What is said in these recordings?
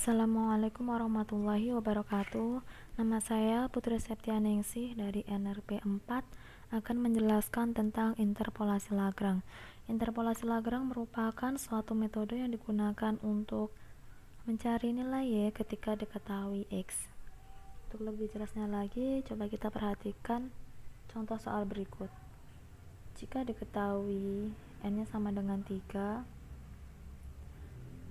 Assalamualaikum warahmatullahi wabarakatuh. Nama saya Putri Septianingsih dari NRP 4 akan menjelaskan tentang interpolasi Lagrange. Interpolasi Lagrange merupakan suatu metode yang digunakan untuk mencari nilai Y ketika diketahui X. Untuk lebih jelasnya lagi, coba kita perhatikan contoh soal berikut. Jika diketahui N-nya sama dengan 3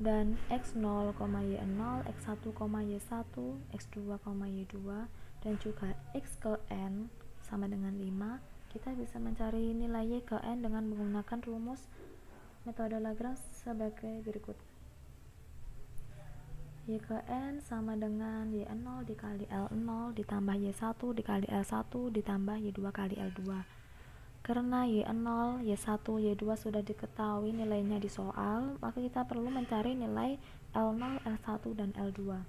dan x0, y0, x1, y1, x2, y2 dan juga x ke n sama dengan 5, kita bisa mencari nilai y ke n dengan menggunakan rumus metode Lagrange sebagai berikut. Y ke n sama dengan y0 dikali L0 ditambah y1 dikali L1 ditambah y2 kali L2. Karena Y0, Y1, Y2 sudah diketahui nilainya di soal, maka kita perlu mencari nilai L0, L1, dan L2.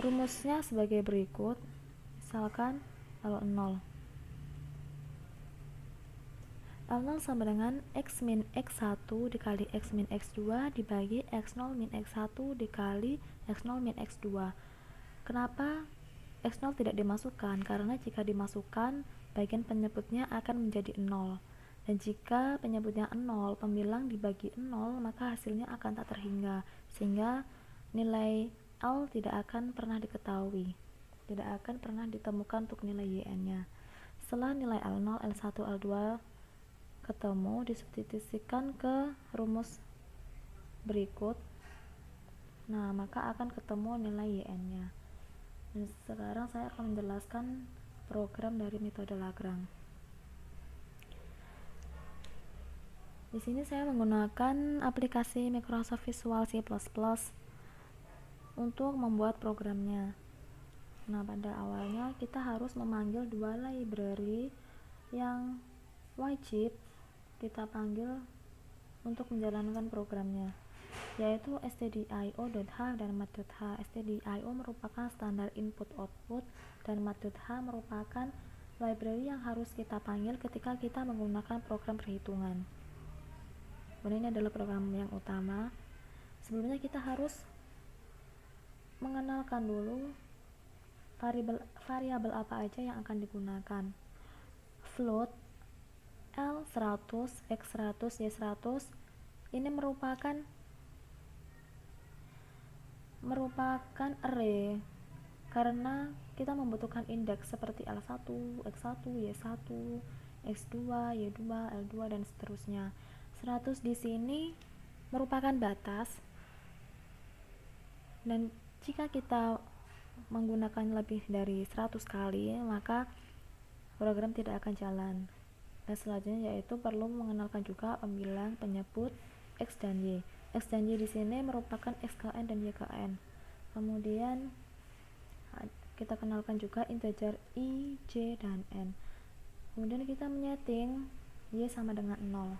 Rumusnya sebagai berikut. Misalkan L0. L0 sama dengan X min X1 dikali X min X2 dibagi X0 min X1 dikali X0 min X2. Kenapa X0 tidak dimasukkan? Karena jika dimasukkan, bagian penyebutnya akan menjadi 0. Dan jika penyebutnya 0, pembilang dibagi 0, maka hasilnya akan tak terhingga. Sehingga nilai L tidak akan pernah diketahui. Tidak akan pernah ditemukan untuk nilai YN-nya. Setelah nilai L0, L1, L2 ketemu, disubstitusikan ke rumus berikut. Nah, maka akan ketemu nilai YN-nya. Dan sekarang saya akan menjelaskan program dari metode Lagrange. Di sini saya menggunakan aplikasi Microsoft Visual C++ untuk membuat programnya. Nah, pada awalnya kita harus memanggil dua library yang wajib kita panggil untuk menjalankan programnya, yaitu stdio.h dan math.h. stdio merupakan standar input-output dan math.h merupakan library yang harus kita panggil ketika kita menggunakan program perhitungan. Kemudian ini adalah program yang utama. Sebelumnya kita harus mengenalkan dulu variabel apa aja yang akan digunakan. Float, L100, X100, Y100 ini merupakan array karena kita membutuhkan indeks seperti L1, X1, Y1, X2, Y2, L2 dan seterusnya. 100 di sini merupakan batas, dan jika kita menggunakan lebih dari 100 kali maka program tidak akan jalan. Dan selanjutnya yaitu perlu mengenalkan juga pembilang penyebut X dan Y. X dan Y di sini merupakan X ke N dan Y ke N. Kemudian kita kenalkan juga integer I, J, dan N. Kemudian kita menyeting Y sama dengan 0.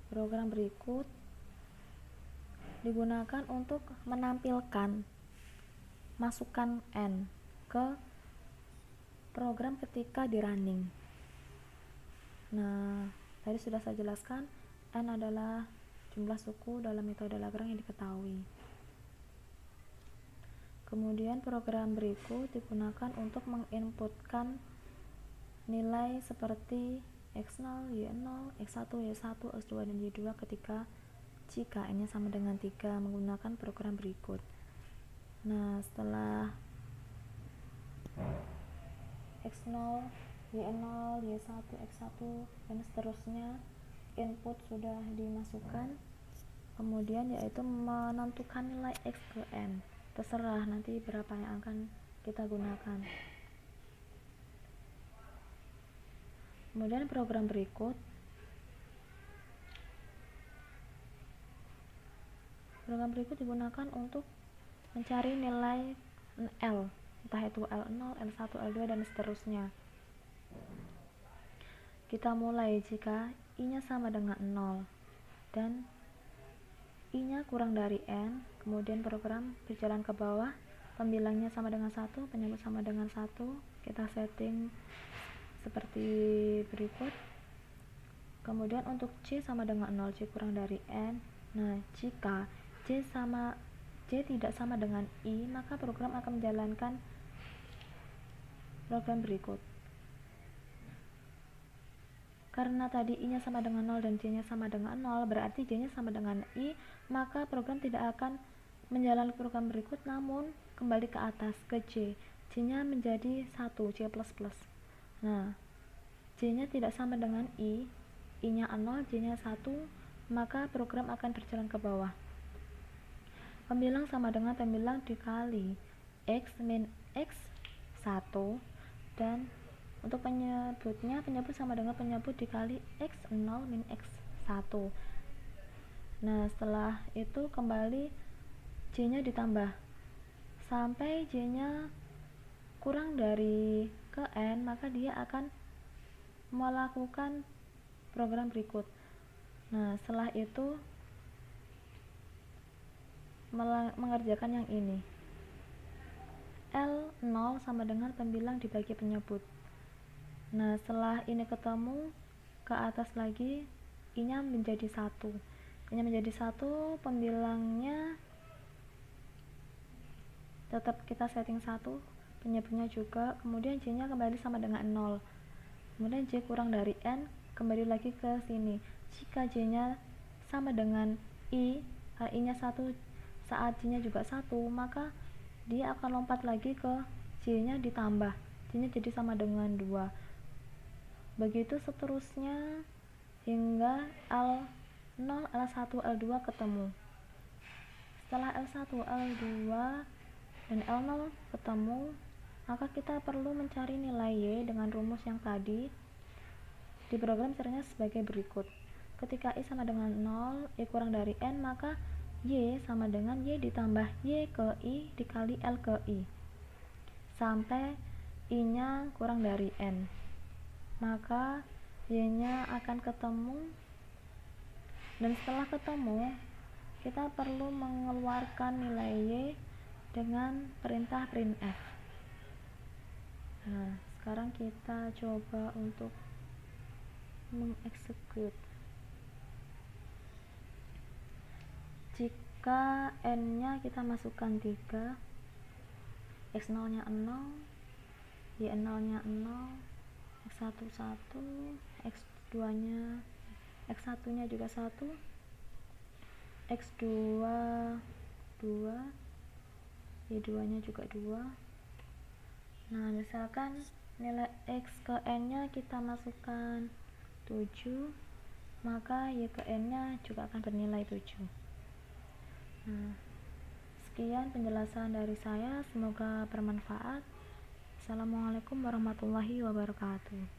Program berikut digunakan untuk menampilkan masukan N ke program ketika di running. Nah, tadi sudah saya jelaskan, N adalah jumlah suku dalam metode Lagrange yang diketahui. Kemudian program berikut digunakan untuk menginputkan nilai seperti X0, Y0, X1, Y1, X2, dan Y2 ketika jika N-nya sama dengan 3 menggunakan program berikut. Nah, setelah X0, Y0, Y1, X1 dan seterusnya input sudah dimasukkan, kemudian yaitu menentukan nilai X ke N, terserah nanti berapa yang akan kita gunakan. Kemudian program berikut digunakan untuk mencari nilai L, entah itu L0, L1, L2 dan seterusnya. Kita mulai jika I-nya sama dengan 0 dan I-nya kurang dari N, kemudian program berjalan ke bawah, pembilangnya sama dengan 1, penyebut sama dengan 1, kita setting seperti berikut. Kemudian untuk C sama dengan 0, C kurang dari N. Nah, jika C tidak sama dengan I, maka program akan menjalankan program berikut. Karena tadi I-nya sama dengan 0 dan C-nya sama dengan 0, berarti J-nya sama dengan I, maka program tidak akan menjalankan program berikut, namun kembali ke atas, ke J. J-nya menjadi 1, C++. Nah, J-nya tidak sama dengan I, I-nya 0, J-nya 1, maka program akan berjalan ke bawah. Pembilang sama dengan pembilang dikali X min X1, dan untuk penyebut sama dengan penyebut dikali X0 min X1. Nah, setelah itu kembali J-nya ditambah sampai J-nya kurang dari ke N, maka dia akan melakukan program berikut. Nah, setelah itu mengerjakan yang ini. L0 sama dengan pembilang dibagi penyebut. Nah, setelah ini ketemu, ke atas lagi I-nya menjadi 1. I-nya menjadi 1, pembilangnya tetap kita setting 1, penyebutnya juga, kemudian J-nya kembali sama dengan 0. Kemudian J kurang dari N, kembali lagi ke sini. Jika J-nya sama dengan I, I-nya 1, saat J-nya juga 1, maka dia akan lompat lagi ke J-nya ditambah. J-nya jadi sama dengan 2. Begitu seterusnya hingga L0, L1, L2 ketemu. Setelah L1, L2, dan L0 ketemu, maka kita perlu mencari nilai Y dengan rumus yang tadi. Di program caranya sebagai berikut. Ketika I sama dengan 0, I kurang dari N, maka Y sama dengan Y ditambah Y ke I dikali L ke I sampai I-nya kurang dari N. Maka Y-nya akan ketemu, dan setelah ketemu kita perlu mengeluarkan nilai Y dengan perintah printf. Nah, sekarang kita coba untuk mengeksekut. Jika N-nya kita masukkan 3, X0-nya 0, Y0-nya 0, X1 1, X2-nya X1-nya juga 1, X2 2, Y2-nya juga 2. Nah, misalkan nilai X ke N-nya kita masukkan 7, maka Y ke N-nya juga akan bernilai 7. Nah, sekian penjelasan dari saya, semoga bermanfaat. Assalamualaikum warahmatullahi wabarakatuh.